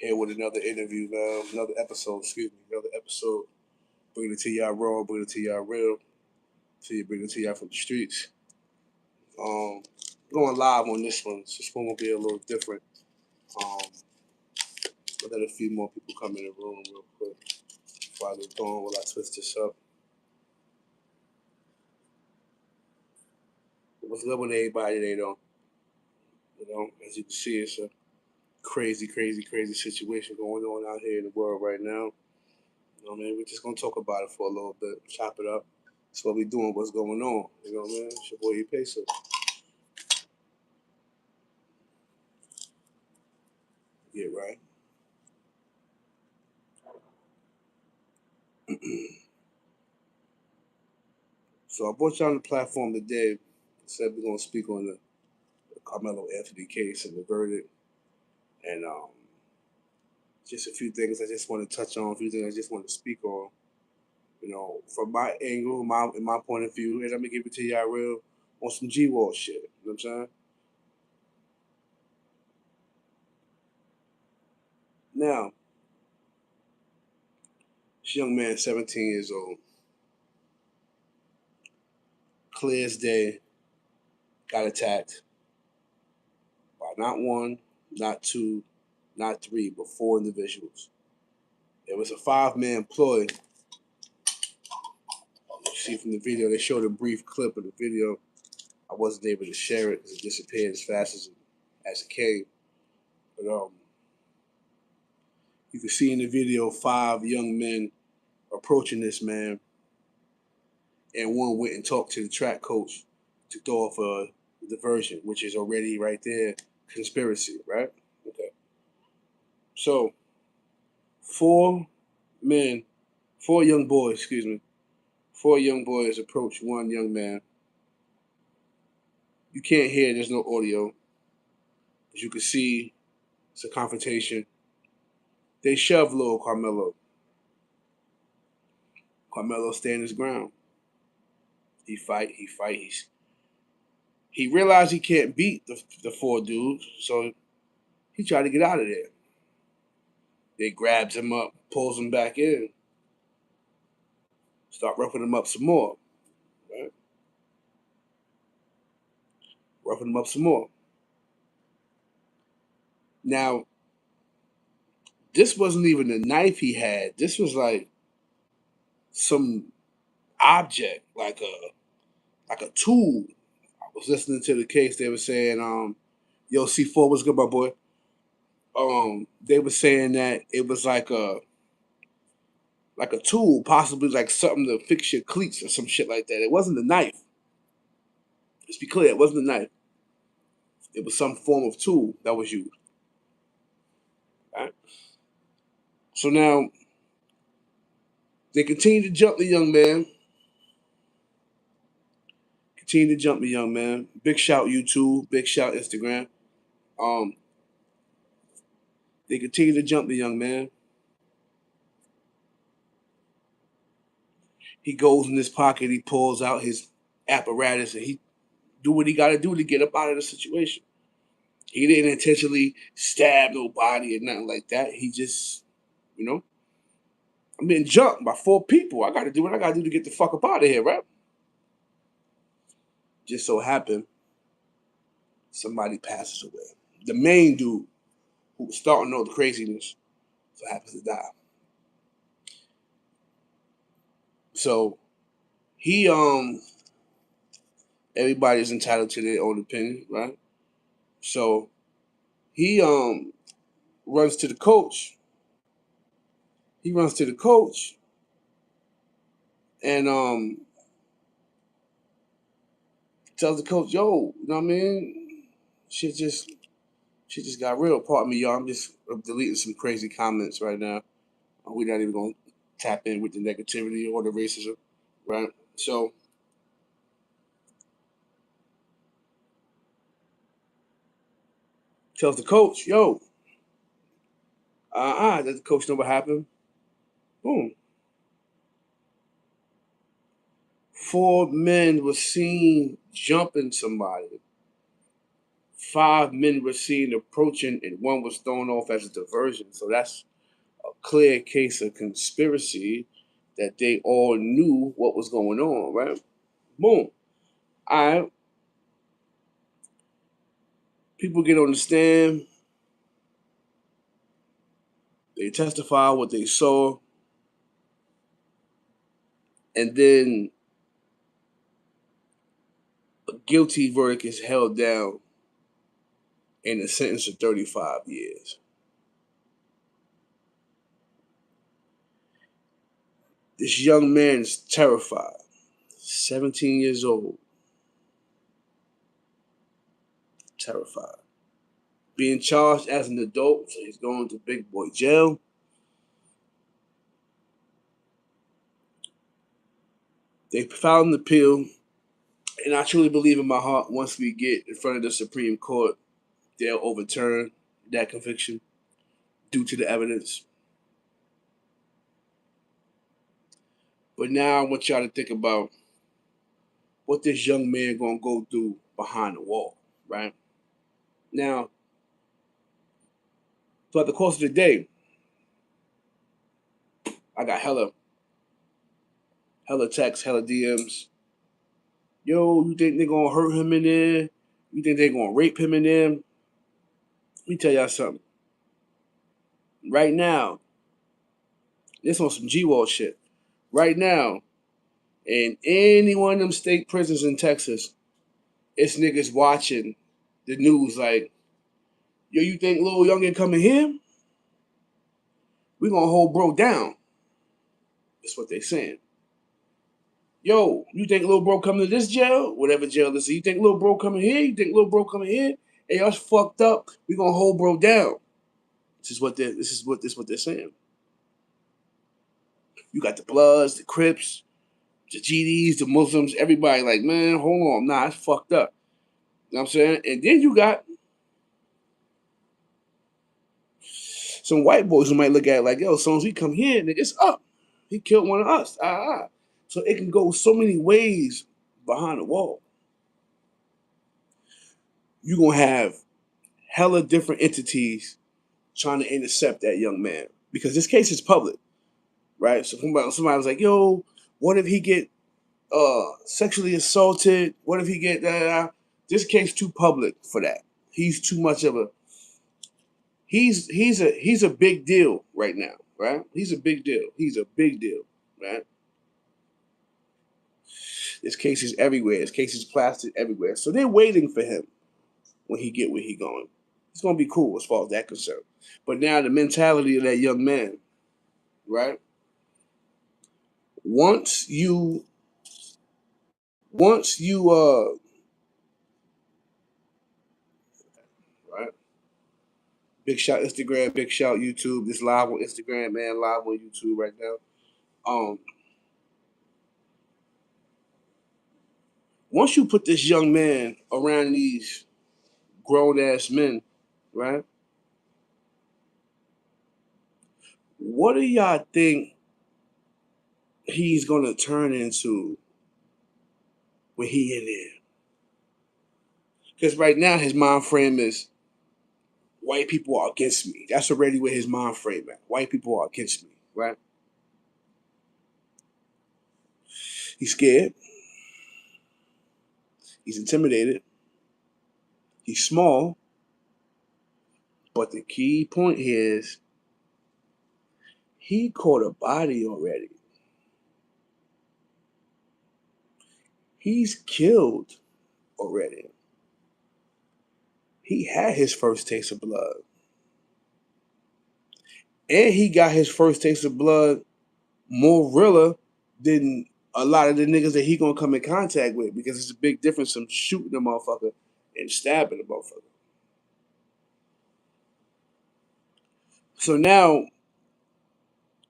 Here with another interview, man. Another episode, excuse me. Another episode. Bringing it to y'all raw, bringing it to y'all real. Bringing it to y'all from the streets. Um, Going live on this one. This one will be a little different. Um, I'll let a few more people come in the room real quick before I get going while I twist this up. What's good with everybody today, though? You know, as you can see, it's a crazy situation going on out here in the world right now. You know what I mean? We're just gonna talk about it for a little bit, chop it up. That's what we doing, what's going on. You know what I mean? It's your boy E-Peso. Yeah, right. So I brought you on the platform today. Said we're gonna speak on the Karmelo Anthony case and the verdict, and just a few things I just want to touch on. A few things I just want to speak on. You know, from my angle, in my point of view, and I'm gonna give it to y'all real on some G-Wall shit. You know what I'm saying? Now, this young man, 17 years old, clear as day, got attacked by not one, not two, not three, but four individuals. It was a five-man ploy. You see from the video, they showed a brief clip of the video. I wasn't able to share it because it disappeared as fast as it came. But you can see in the video 5 young men approaching this man, and one went and talked to the track coach to throw off a diversion, which is already right there conspiracy, right? Okay. So 4 men, 4 young boys, excuse me, 4 young boys approach one young man. You can't hear, there's no audio. As you can see, it's a confrontation. They shove little Karmelo. Karmelo stand his ground. He fight. He realized he can't beat the 4 dudes, so he tried to get out of there. They grabs him up, pulls him back in, start roughing him up some more. Right? Roughing him up some more. Now, this wasn't even a knife he had. This was like some object, like a tool. I was listening to the case. They were saying, "Yo, C4 was good, my boy." They were saying that it was like a tool, possibly like something to fix your cleats or some shit like that. It wasn't a knife. Let's be clear, it wasn't a knife. It was some form of tool that was used. Right? So now they continue to jump the young man. Continue to jump the young man. Big shout YouTube. Big shout Instagram. Um, they continue to jump the young man. He goes in his pocket. He pulls out his apparatus and he do what he got to do to get up out of the situation. He didn't intentionally stab nobody or nothing like that. He just, you know, I'm being jumped by 4 people. I got to do what I got to do to get the fuck up out of here, right? Just so happened, somebody passes away. The main dude who was starting all the craziness so happens to die. So he everybody's entitled to their own opinion, right? So he runs to the coach. He runs to the coach and tells the coach, "Yo, you know what I mean? Shit just got real. Pardon me, y'all. I'm just deleting some crazy comments right now. We're not even gonna tap in with the negativity or the racism, right? So tells the coach, "Yo, does the coach know what happened? Boom. 4 men were seen jumping somebody. 5 men were seen approaching, and one was thrown off as a diversion. So that's a clear case of conspiracy that they all knew what was going on, right? Boom. All right. People get on the stand. They testify what they saw. And then a guilty verdict is held down and a sentence of 35 years. This young man is terrified. 17 years old. Terrified. Being charged as an adult, so he's going to big boy jail. They filed an appeal, and I truly believe in my heart once we get in front of the Supreme Court, they'll overturn that conviction due to the evidence. But now I want y'all to think about what this young man gonna go through behind the wall, right? Now, throughout the course of the day, I got hella texts, hella DMs. Yo, you think they gonna hurt him in there? You think they gonna rape him in there? Let me tell y'all something. Right now, this on some G-Wall shit. Right now, in any one of them state prisons in Texas, it's niggas watching the news like, yo, you think Lil Youngin coming here? We gonna hold bro down. That's what they saying. Yo, you think Lil Bro coming to this jail? Whatever jail this is. You think Lil Bro coming here? You think Lil Bro coming here? Hey, us fucked up. We gonna hold bro down. This is what they're saying. You got the Bloods, the Crips, the GDs, the Muslims, everybody like, man, hold on. Nah, it's fucked up. You know what I'm saying? And then you got some white boys who might look at it like, yo, as soon as we come here, nigga, it's up. He killed one of us. So it can go so many ways behind the wall. You're going to have hella different entities trying to intercept that young man. Because this case is public, right? So somebody was like, yo, what if he get sexually assaulted? What if he get that? This case too public for that. He's too much of a he's a big deal right now, right? He's a big deal. He's a big deal, right? This case is everywhere. This case is plastered everywhere. So they're waiting for him when he get where he going. It's gonna be cool as far as that concerned. But now the mentality of that young man, right? Once you right? Big shout Instagram, big shout YouTube. This live on Instagram, man, live on YouTube right now. Once you put this young man around these grown ass men, right? What do y'all think he's gonna turn into when he in there? Because right now his mind frame is white people are against me. That's already where his mind frame at. White people are against me, right? He's scared. He's intimidated. He's small. But the key point here is he caught a body already. He's killed already. He had his first taste of blood. And he got his first taste of blood more realer than a lot of the niggas that he gonna come in contact with, because it's a big difference from shooting a motherfucker and stabbing a motherfucker. So now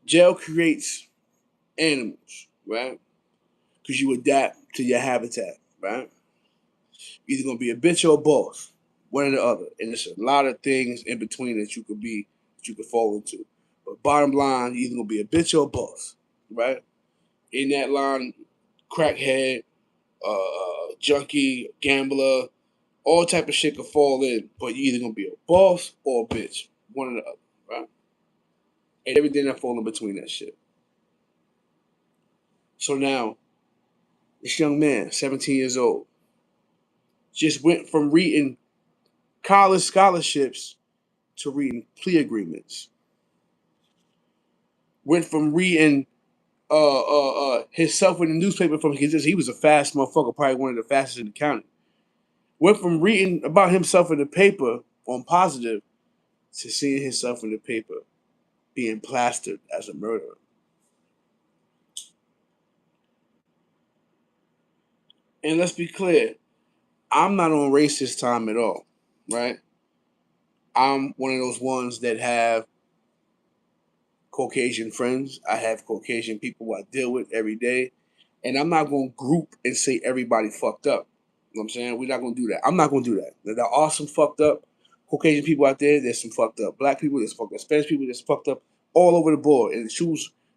jail creates animals, right? Because you adapt to your habitat, right? Either gonna be a bitch or a boss, one or the other. And there's a lot of things in between that you could fall into. But bottom line, you're either gonna be a bitch or a boss, right? In that line, crackhead, junkie, gambler, All type of shit could fall in, but you're either gonna be a boss or a bitch, one or the other, right? And everything that fall in between that shit. So now, this young man, 17 years old, just went from reading college scholarships to reading plea agreements. Went from reading himself in the newspaper from he was a fast motherfucker, probably one of the fastest in the county. Went from reading about himself in the paper on positive to seeing himself in the paper being plastered as a murderer. And let's be clear, I'm not on racist time at all, right? I'm one of those ones that have Caucasian friends. I have Caucasian people I deal with every day. And I'm not going to group and say everybody fucked up. You know what I'm saying? We're not going to do that. I'm not going to do that. There are some fucked up Caucasian people out there. There's some fucked up black people. There's fucked up Spanish people. There's fucked up all over the board. And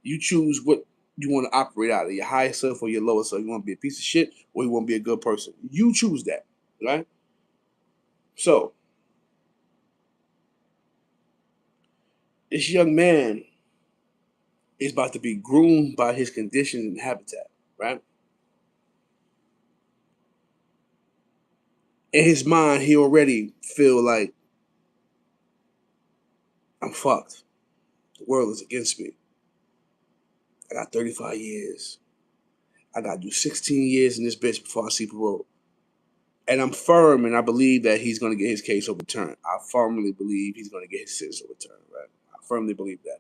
you choose what you want to operate out of, your higher self or your lower self. You want to be a piece of shit or you want to be a good person. You choose that, right? So, this young man is about to be groomed by his conditions and habitat, right? In his mind, he already feel like I'm fucked. The world is against me. I got 35 years. I got to do 16 years in this bitch before I see parole. And I'm firm and I believe that he's going to get his case overturned. I firmly believe he's going to get his sentence overturned, right? I firmly believe that.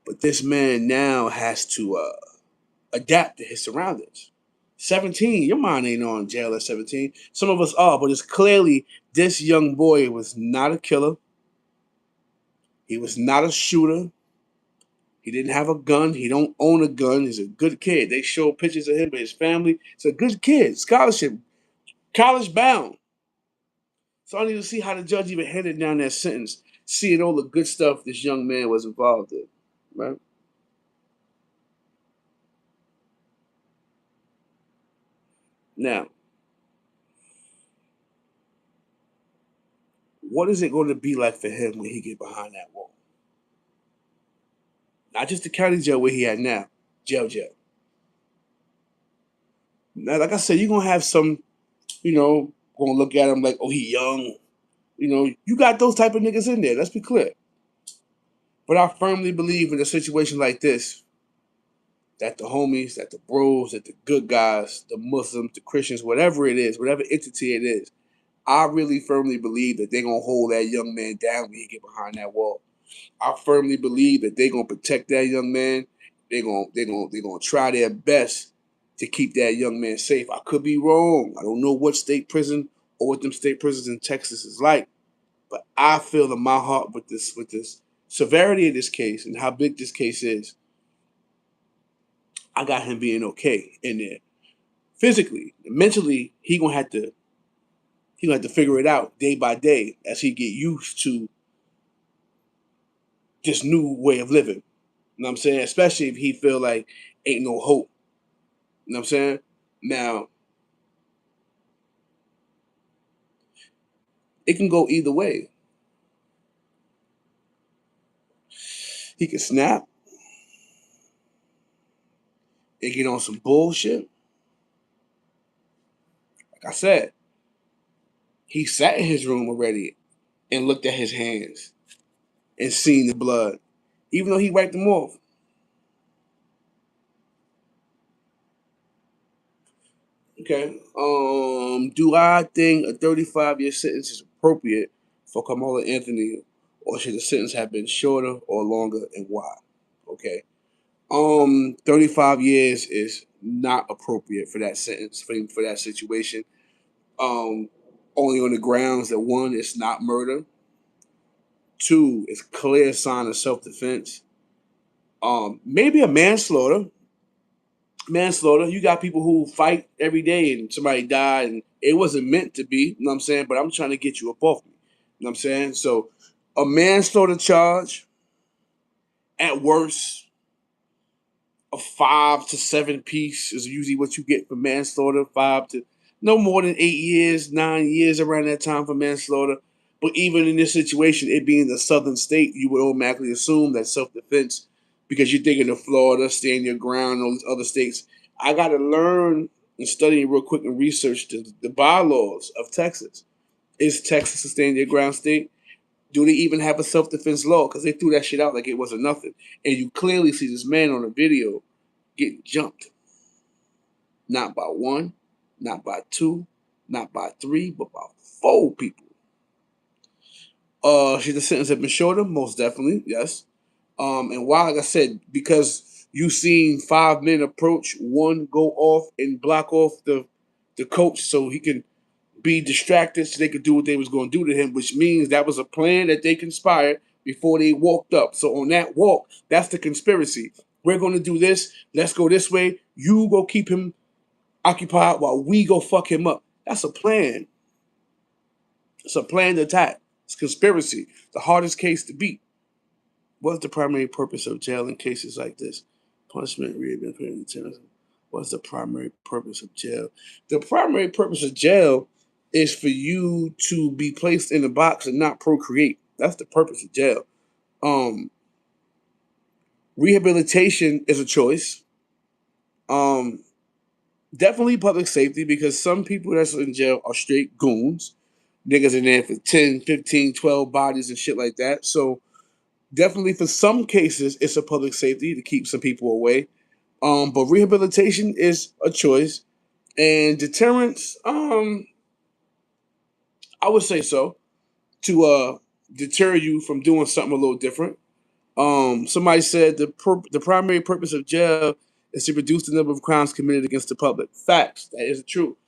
But this man now has to adapt to his surroundings. 17, your mind ain't on jail at 17. Some of us are, but it's clearly this young boy was not a killer. He was not a shooter. He didn't have a gun. He don't own a gun. He's a good kid. They show pictures of him with his family. He's a good kid. Scholarship. College bound. So I need to see how the judge even handed down that sentence, seeing all the good stuff this young man was involved in. Right? Now, what is it going to be like for him when he get behind that wall? Not just the county jail where he at now. Jail. Now, like I said, you're gonna have some, gonna look at him like, oh, he young. You got those type of niggas in there. Let's be clear. But I firmly believe in a situation like this, that the homies, that the bros, that the good guys, the Muslims, the Christians, whatever it is, whatever entity it is, I really firmly believe that they're gonna hold that young man down when he get behind that wall. I firmly believe that they're gonna protect that young man. They're gonna try their best to keep that young man safe. I could be wrong. I don't know what state prison or what them state prisons in Texas is like, but I feel in my heart with this severity of this case and how big this case is, I got him being okay in there. Physically, mentally, he gonna have to figure it out day by day as he get used to this new way of living. You know what I'm saying? Especially if he feel like ain't no hope. You know what I'm saying? Now, it can go either way. He can snap and get on some bullshit. Like I said, he sat in his room already and looked at his hands and seen the blood, even though he wiped them off. Okay. Do I think a 35-year sentence is appropriate for Karmelo Anthony, or should the sentence have been shorter or longer, and why? Okay. 35 years is not appropriate for that sentence, for that situation. Um, Only on the grounds that one, it's not murder. Two, it's clear sign of self-defense. Maybe a manslaughter. Manslaughter. You got people who fight every day and somebody died and it wasn't meant to be, you know what I'm saying? But I'm trying to get you up off me. You know what I'm saying? So a manslaughter charge, at worst, a 5 to 7 piece is usually what you get for manslaughter. 5 to no more than 8 years, 9 years around that time for manslaughter. But even in this situation, it being the southern state, you would automatically assume that self-defense, because you're thinking of Florida, stand your ground, all these other states. I got to learn and study real quick and research the bylaws of Texas. Is Texas a stand your ground state? Do they even have a self-defense law? Because they threw that shit out like it wasn't nothing. And you clearly see this man on the video getting jumped. Not by one, not by two, not by three, but by four people. Should the sentence have been shorter? Most definitely, yes. And why, like I said, because you seen 5 men approach, one go off and block off the coach so he can be distracted so they could do what they was going to do to him, which means that was a plan that they conspired before they walked up. So on that walk, that's the conspiracy. We're going to do this. Let's go this way. You go keep him occupied while we go fuck him up. That's a plan. It's a planned attack. It's conspiracy. The hardest case to beat. What's the primary purpose of jail in cases like this? Punishment, rehabilitation. What's the primary purpose of jail? The primary purpose of jail is for you to be placed in a box and not procreate. That's the purpose of jail. Rehabilitation is a choice. Definitely public safety, because some people that's in jail are straight goons. Niggas in there for 10, 15, 12 bodies and shit like that. So definitely for some cases, it's a public safety to keep some people away. But rehabilitation is a choice. And deterrence, I would say so, to deter you from doing something a little different. Somebody said the primary purpose of jail is to reduce the number of crimes committed against the public. Facts. That is true.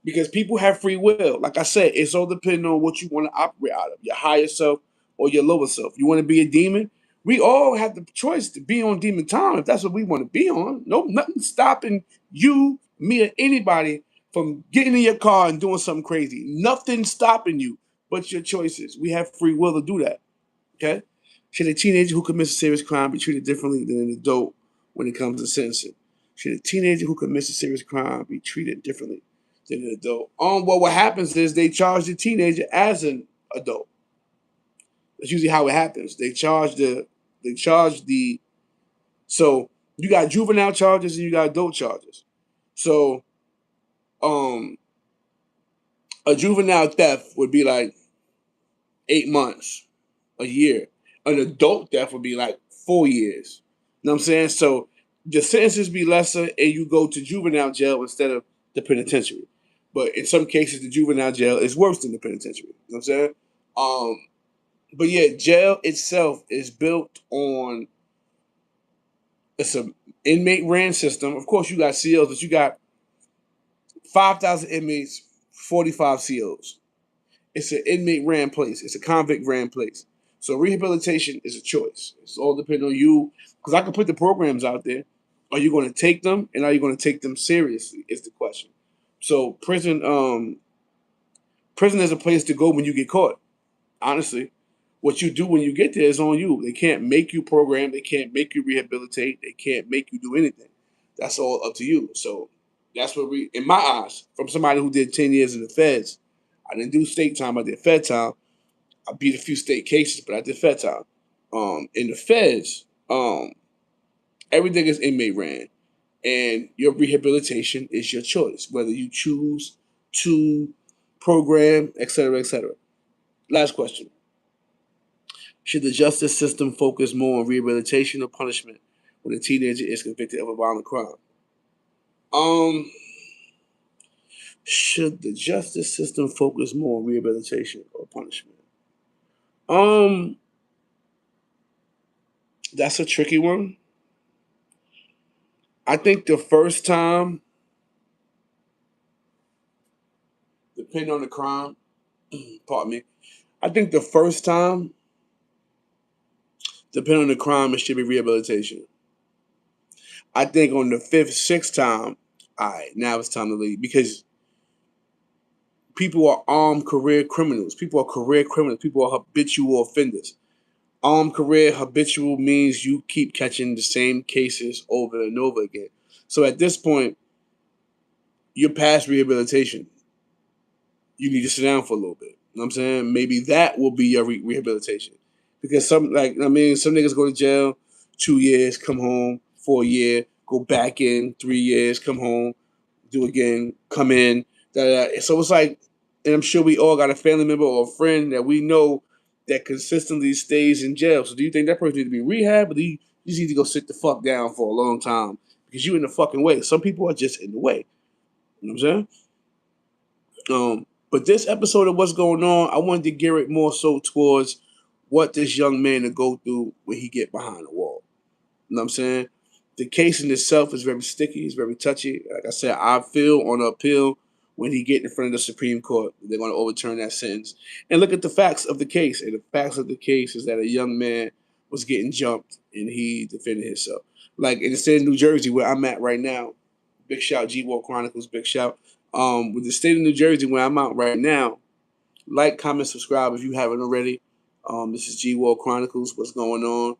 Because people have free will. Like I said, it's all depending on what you want to operate out of, your higher self or your lower self. You want to be a demon? We all have the choice to be on demon time if that's what we want to be on. No, nothing stopping you, me, or anybody from getting in your car and doing something crazy. Nothing stopping you but your choices. We have free will to do that. Okay? Should a teenager who commits a serious crime be treated differently than an adult when it comes to sentencing? Should a teenager who commits a serious crime be treated differently than an adult? Well, what happens is they charge the teenager as an adult. That's usually how it happens. They charge the so you got juvenile charges and you got adult charges. So a juvenile theft would be like 8 months, a year. An adult death would be like 4 years. You know what I'm saying? So the sentences be lesser and you go to juvenile jail instead of the penitentiary. But in some cases, the juvenile jail is worse than the penitentiary. You know what I'm saying? But yeah, jail itself is built on, it's an inmate ran system. Of course, you got COs, but you got 5,000 inmates, 45 COs. It's an inmate ran place. It's a convict ran place. So rehabilitation is a choice. It's all depending on you. Because I can put the programs out there. Are you going to take them, and are you going to take them seriously? Is the question. So prison is a place to go when you get caught. Honestly, what you do when you get there is on you. They can't make you program. They can't make you rehabilitate. They can't make you do anything. That's all up to you. So that's what in my eyes, from somebody who did 10 years in the feds, I didn't do state time. I did fed time. I beat a few state cases, but I did fed time. In the feds, everything is inmate ran, and your rehabilitation is your choice, whether you choose to program, et cetera, et cetera. Last question. Should the justice system focus more on rehabilitation or punishment when a teenager is convicted of a violent crime? Should the justice system focus more on rehabilitation or punishment? That's a tricky one. I think the first time, depending on the crime, pardon me, I think the first time, depending on the crime, it should be rehabilitation. I think on the fifth, sixth time, all right, now it's time to leave, because people are armed career criminals. People are career criminals. People are habitual offenders. Armed career habitual means you keep catching the same cases over and over again. So at this point, you're past rehabilitation. you need to sit down for a little bit. You know what I'm saying? Maybe that will be your rehabilitation. Because some some niggas go to jail 2 years, come home, 4 year, go back in 3 years, come home, do again, come in. Da, da, da. So it's like, and I'm sure we all got a family member or a friend that we know that consistently stays in jail. So do you think that person need to be rehab, or do you just need to go sit the fuck down for a long time because you in the fucking way? Some people are just in the way. You know what I'm saying? But this episode of What's Going On, I wanted to gear it more so towards what this young man to go through when he get behind the wall. You know what I'm saying? The case in itself is very sticky, it's very touchy. Like I said, I feel on appeal when he get in front of the Supreme Court, they're going to overturn that sentence. And look at the facts of the case. And the facts of the case is that a young man was getting jumped and he defended himself. Like in the state of New Jersey, where I'm at right now, big shout, G-War Chronicles, big shout. With the state of New Jersey, where I'm out right now, like, comment, subscribe if you haven't already. This is G-War Chronicles. What's going on?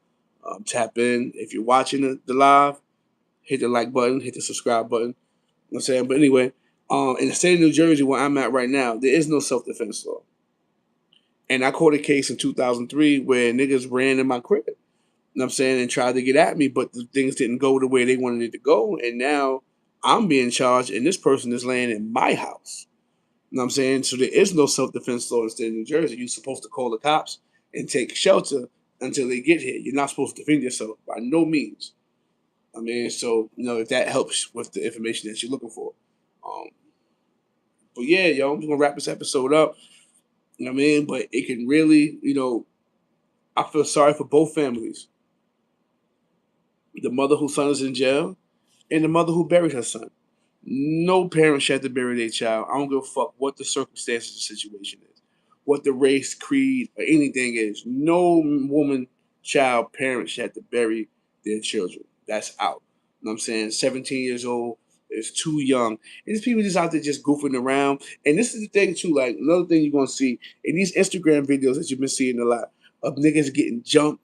Tap in. If you're watching the live, hit the like button, hit the subscribe button. You know what I'm saying? But anyway, in the state of New Jersey, where I'm at right now, there is no self-defense law. And I caught a case in 2003 where niggas ran in my crib. You know what I'm saying? And tried to get at me, but the things didn't go the way they wanted it to go. And now I'm being charged, and this person is laying in my house. You know what I'm saying? So there is no self-defense law in the state of New Jersey. You're supposed to call the cops and take shelter until they get here. You're not supposed to defend yourself by no means. I mean, so, if that helps with the information that you're looking for. But yeah, yo, I'm just going to wrap this episode up. You know what I mean? But it can really, I feel sorry for both families. The mother whose son is in jail and the mother who buried her son. No parent should have to bury their child. I don't give a fuck what the circumstances of the situation is, what the race, creed, or anything is. No woman, child, parent should have to bury their children. That's out. You know what I'm saying? 17 years old is too young. And these people just out there just goofing around. And this is the thing too, like another thing you're gonna see in these Instagram videos that you've been seeing a lot of niggas getting jumped,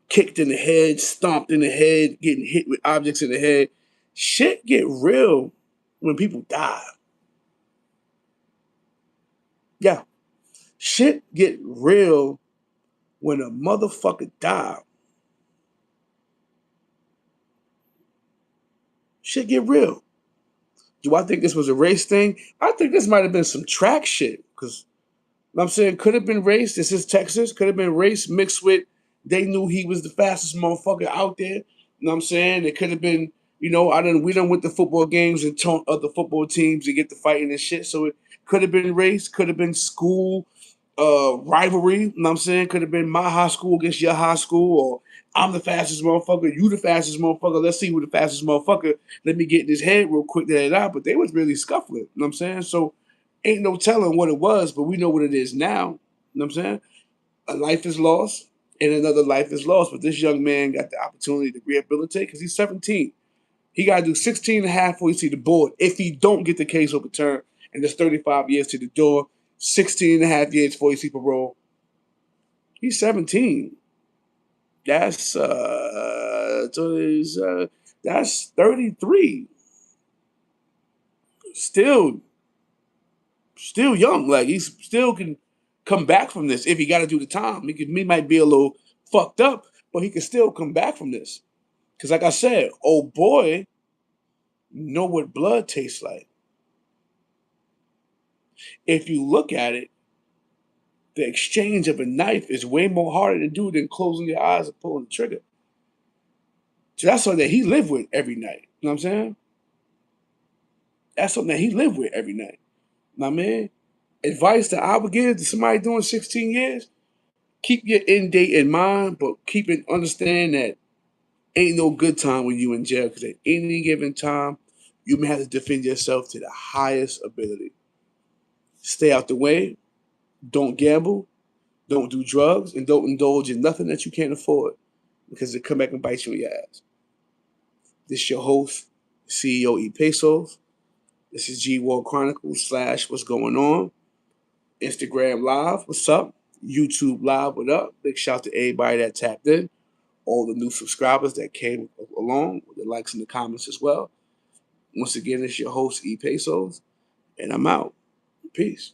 kicked in the head, stomped in the head, getting hit with objects in the head. Shit get real when people die. Yeah. Shit get real when a motherfucker die. Shit get real. Do I think this was a race thing? I think this might have been some track shit. Because, I'm saying, could have been race. This is Texas. Could have been race mixed with they knew he was the fastest motherfucker out there. You know what I'm saying? It could have been, we done went to football games and taunt other football teams to get the fighting and shit. So it could have been race, could have been school rivalry. You know what I'm saying? Could have been my high school against your high school, or I'm the fastest motherfucker, you the fastest motherfucker. Let's see who the fastest motherfucker. Let me get in his head real quick, that. But they was really scuffling. You know what I'm saying? So ain't no telling what it was, but we know what it is now. You know what I'm saying? A life is lost and another life is lost. But this young man got the opportunity to rehabilitate because he's 17. He got to do 16 and a half before he see the board. If he don't get the case overturned, and there's 35 years to the door, 16 and a half years before he see parole. He's 17. That's that's 33. Still young. Like, he still can come back from this if he got to do the time. He might be a little fucked up, but he can still come back from this. Because like I said, old boy know what blood tastes like. If you look at it, the exchange of a knife is way more harder to do than closing your eyes and pulling the trigger. So that's something that he lived with every night. You know what I'm saying? That's something that he lived with every night. My man, advice that I would give to somebody doing 16 years, keep your end date in mind, but understand that ain't no good time when you in jail, because at any given time, you may have to defend yourself to the highest ability. Stay out the way. Don't gamble. Don't do drugs. And don't indulge in nothing that you can't afford, because it come back and bite you in your ass. This is your host, CEO E Pesos. This is G-War Chronicles / What's Going On. Instagram Live, what's up? YouTube Live, what up? Big shout to everybody that tapped in. All the new subscribers that came along with the likes and the comments as well. Once again, it's your host, E Pesos, and I'm out. Peace.